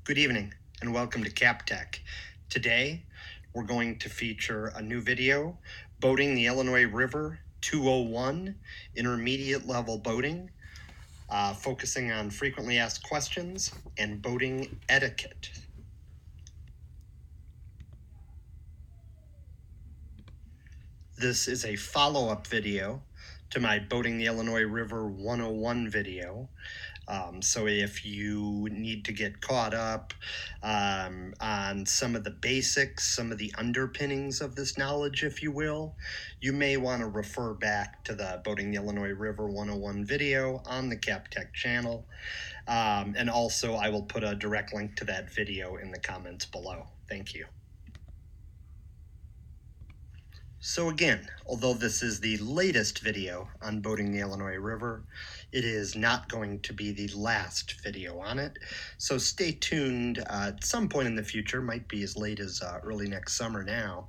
Good evening and welcome to CapTech. Today we're going to feature a new video, Boating the Illinois River 201, intermediate level boating, focusing on frequently asked questions and boating etiquette. This is a follow-up video to my Boating the Illinois River 101 video. So if you need to get caught up on some of the basics, some of the underpinnings of this knowledge, if you will, you may want to refer back to the Boating the Illinois River 101 video on the CapTech channel. And also I will put a direct link to that video in the comments below. Thank you. So again, although this is the latest video on boating the Illinois River, it is not going to be the last video on it. So stay tuned at some point in the future, might be as late as early next summer now,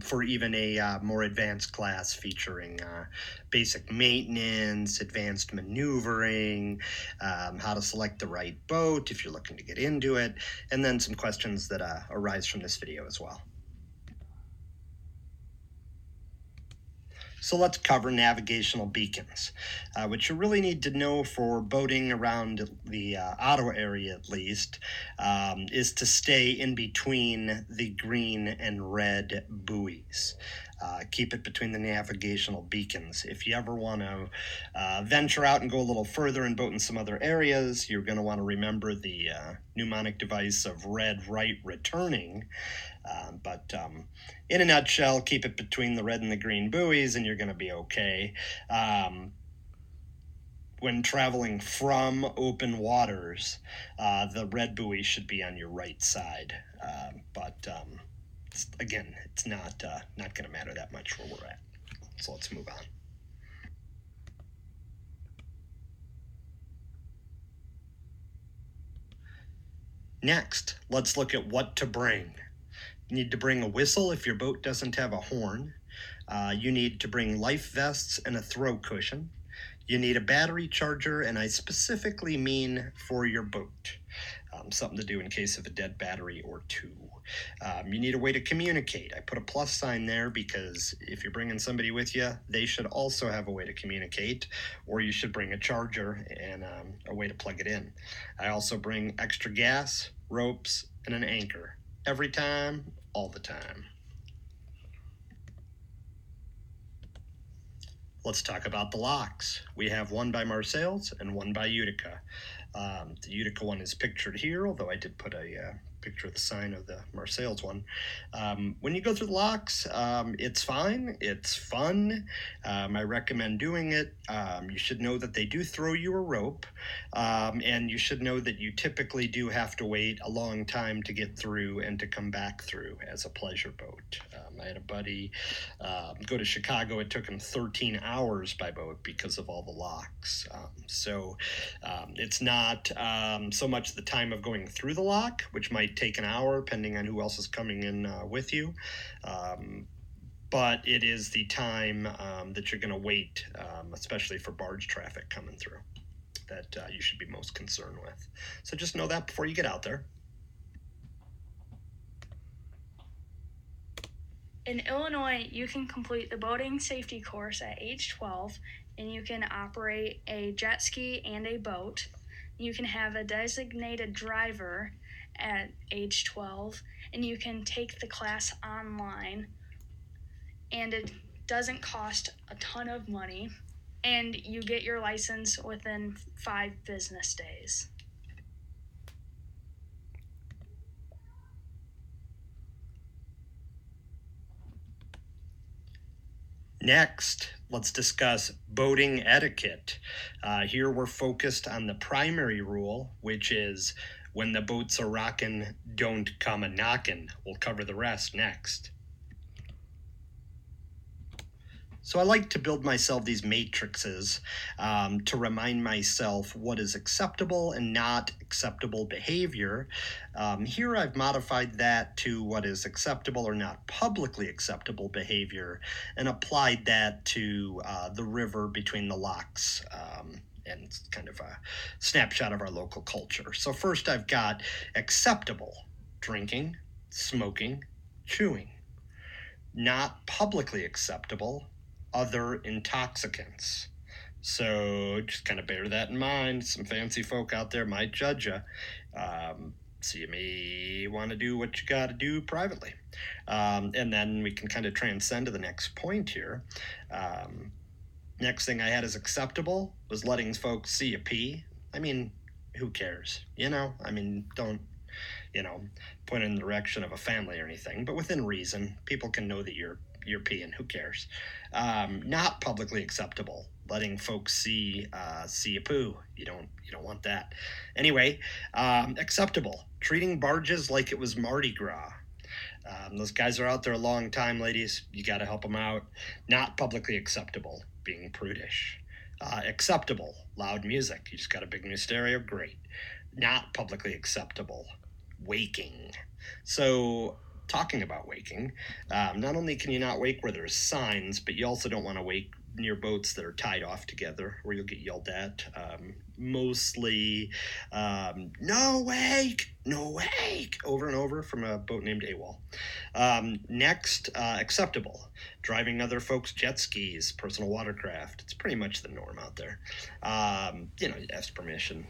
for even a more advanced class featuring basic maintenance, advanced maneuvering, how to select the right boat if you're looking to get into it, and then some questions that arise from this video as well. So let's cover navigational beacons. What you really need to know for boating around the Ottawa area at least is to stay in between the green and red buoys. Keep it between the navigational beacons. If you ever want to venture out and go a little further and boat in some other areas, you're going to want to remember the mnemonic device of red right returning. But in a nutshell, keep it between the red and the green buoys and you're going to be okay. When traveling from open waters, the red buoy should be on your right side. Again, it's not going to matter that much where we're at. So let's move on. Next, let's look at what to bring. You need to bring a whistle if your boat doesn't have a horn. You need to bring life vests and a throw cushion. You need a battery charger, and I specifically mean for your boat. Something to do in case of a dead battery or two. You need a way to communicate. I put a plus sign there because if you're bringing somebody with you, they should also have a way to communicate, or you should bring a charger and a way to plug it in. I also bring extra gas, ropes, and an anchor. Every time, all the time. Let's talk about the locks. We have one by Marseilles and one by Utica. The Utica one is pictured here, although I did put a picture of the sign of the Marseilles one. When you go through the locks, it's fine. It's fun. I recommend doing it. You should know that they do throw you a rope, and you should know that you typically do have to wait a long time to get through and to come back through as a pleasure boat. I had a buddy go to Chicago. It took him 13 hours by boat because of all the locks. It's not so much the time of going through the lock, which might take an hour depending on who else is coming in with you. But it is the time that you're going to wait, especially for barge traffic coming through, that you should be most concerned with. So just know that before you get out there. In Illinois, you can complete the boating safety course at age 12, and you can operate a jet ski and a boat. You can have a designated driver at age 12, and you can take the class online, and it doesn't cost a ton of money, and you get your license within 5 business days. Next, let's discuss boating etiquette. Here we're focused on the primary rule, which is when the boats are rockin', don't come a knockin'. We'll cover the rest next. So I like to build myself these matrices to remind myself what is acceptable and not acceptable behavior. Here I've modified that to what is acceptable or not publicly acceptable behavior and applied that to the river between the locks and it's kind of a snapshot of our local culture. So first I've got acceptable: drinking, smoking, chewing. Not publicly acceptable: other intoxicants. So just kind of bear that in mind. Some fancy folk out there might judge you. So you may want to do what you got to do privately. And then we can kind of transcend to the next point here. Next thing I had as acceptable was letting folks see you pee. I mean, who cares? Don't, you know, point in the direction of a family or anything, but within reason, people can know that you're peeing. Who cares? Not publicly acceptable: letting folks see you poo. You don't want that. Anyway, acceptable: treating barges like it was Mardi Gras. Those guys are out there a long time, ladies. You got to help them out. Not publicly acceptable: being prudish. Acceptable: loud music. You just got a big new stereo, great. Not publicly acceptable: waking. So, talking about waking, not only can you not wake where there's signs, but you also don't want to wake near boats that are tied off together, where you'll get yelled at. Mostly, no wake, no wake, over and over from a boat named AWOL. Next, acceptable: driving other folks' jet skis, personal watercraft. It's pretty much the norm out there. You ask permission,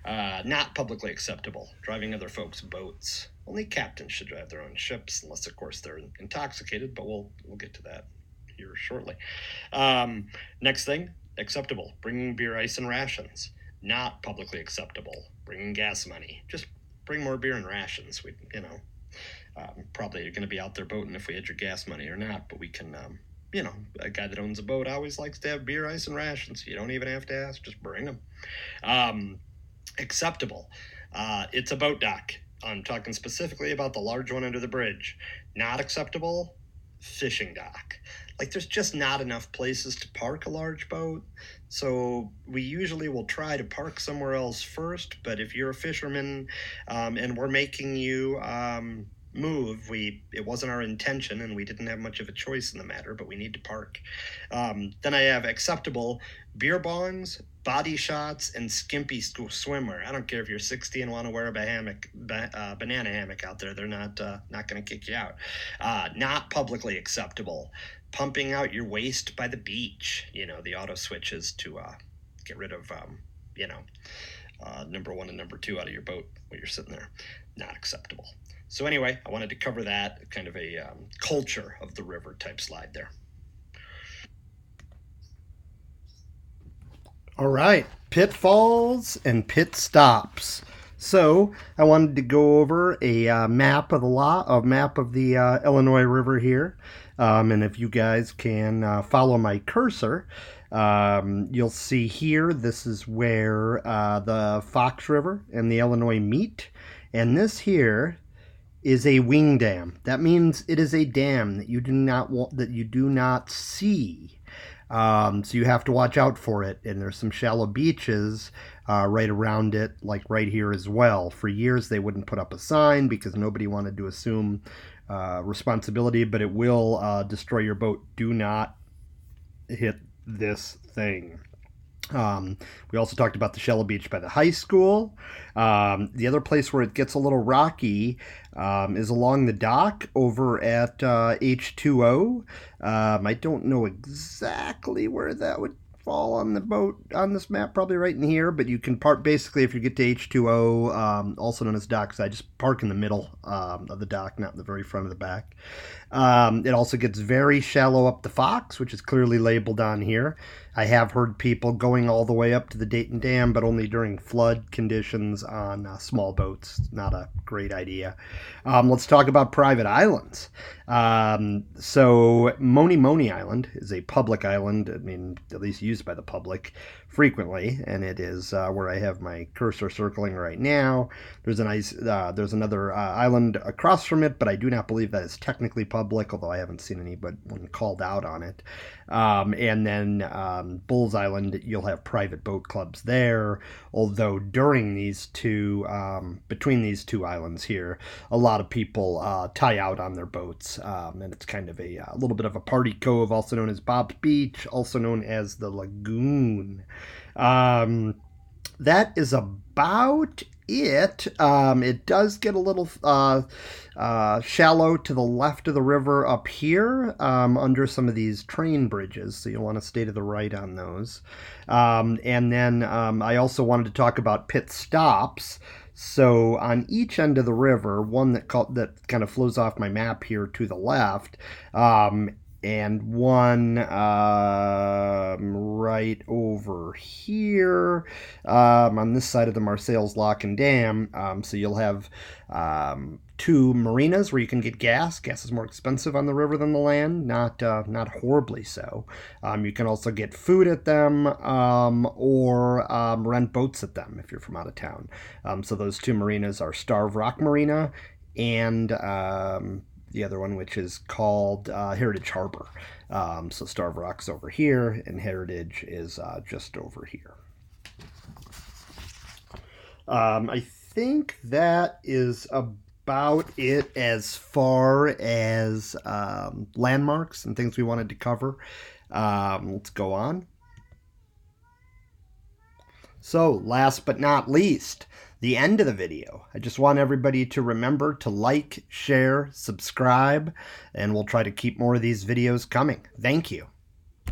Not publicly acceptable: driving other folks' boats. Only captains should drive their own ships, unless, of course, they're intoxicated, but we'll get to that here shortly. Next thing, acceptable: bringing beer, ice, and rations. Not publicly acceptable: bringing gas money. Just bring more beer and rations. Probably you're going to be out there boating if we had your gas money or not, but we can, a guy that owns a boat always likes to have beer, ice, and rations. You don't even have to ask, just bring them. Acceptable: it's a boat dock. I'm talking specifically about the large one under the bridge. Not acceptable: fishing dock. Like, there's just not enough places to park a large boat, so we usually will try to park somewhere else first. But if you're a fisherman, and we're making you move, it wasn't our intention, and we didn't have much of a choice in the matter, but we need to park. Then I have acceptable: beer bongs, body shots, and skimpy swimwear. I don't care if you're 60 and want to wear a banana hammock out there. They're not going to kick you out. Not publicly acceptable: pumping out your waist by the beach. The auto switches to get rid of, number one and number two out of your boat when you're sitting there. Not acceptable. So anyway, I wanted to cover that, kind of a culture of the river type slide there. All right, pitfalls and pit stops. So I wanted to go over a map of the Illinois River here, and if you guys can follow my cursor, you'll see here this is where the Fox River and the Illinois meet, and this here is a wing dam. That means it is a dam that you do not see. So you have to watch out for it. And there's some shallow beaches right around it, like right here as well. For years, they wouldn't put up a sign because nobody wanted to assume responsibility, but it will destroy your boat. Do not hit this thing. We also talked about the shallow beach by the high school. The other place where it gets a little rocky is along the dock over at H2O. I don't know exactly where that would fall on the boat on this map, probably right in here, but you can park basically if you get to H2O, also known as dockside, just park in the middle of the dock, not in the very front of the back. It also gets very shallow up the Fox, which is clearly labeled on here. I have heard people going all the way up to the Dayton Dam, but only during flood conditions on small boats. Not a great idea. Let's talk about private islands. So Moni Island is a public island, at least used by the public frequently, and it is where I have my cursor circling right now. There's another island across from it, but I do not believe that is technically public, although I haven't seen anyone called out on it. And then Bulls Island, you'll have private boat clubs there, although between these two islands here, a lot of people tie out on their boats, and it's kind of a little bit of a party cove, also known as Bob's Beach, also known as the Lagoon. That is about it. It does get a little shallow to the left of the river up here under some of these train bridges, so you'll want to stay to the right on those. And then I also wanted to talk about pit stops. So on each end of the river, one that kind of flows off my map here to the left, and one right over here on this side of the Marseilles Lock and Dam. So you'll have two marinas where you can get gas. Gas is more expensive on the river than the land, not horribly so. You can also get food at them or rent boats at them if you're from out of town. So those two marinas are Starved Rock Marina and the other one, which is called Heritage Harbor. So Starved Rock's over here, and Heritage is just over here. I think that is about it as far as landmarks and things we wanted to cover. Let's go on. So, last but not least, the end of the video. I just want everybody to remember to like, share, subscribe, and we'll try to keep more of these videos coming. Thank you.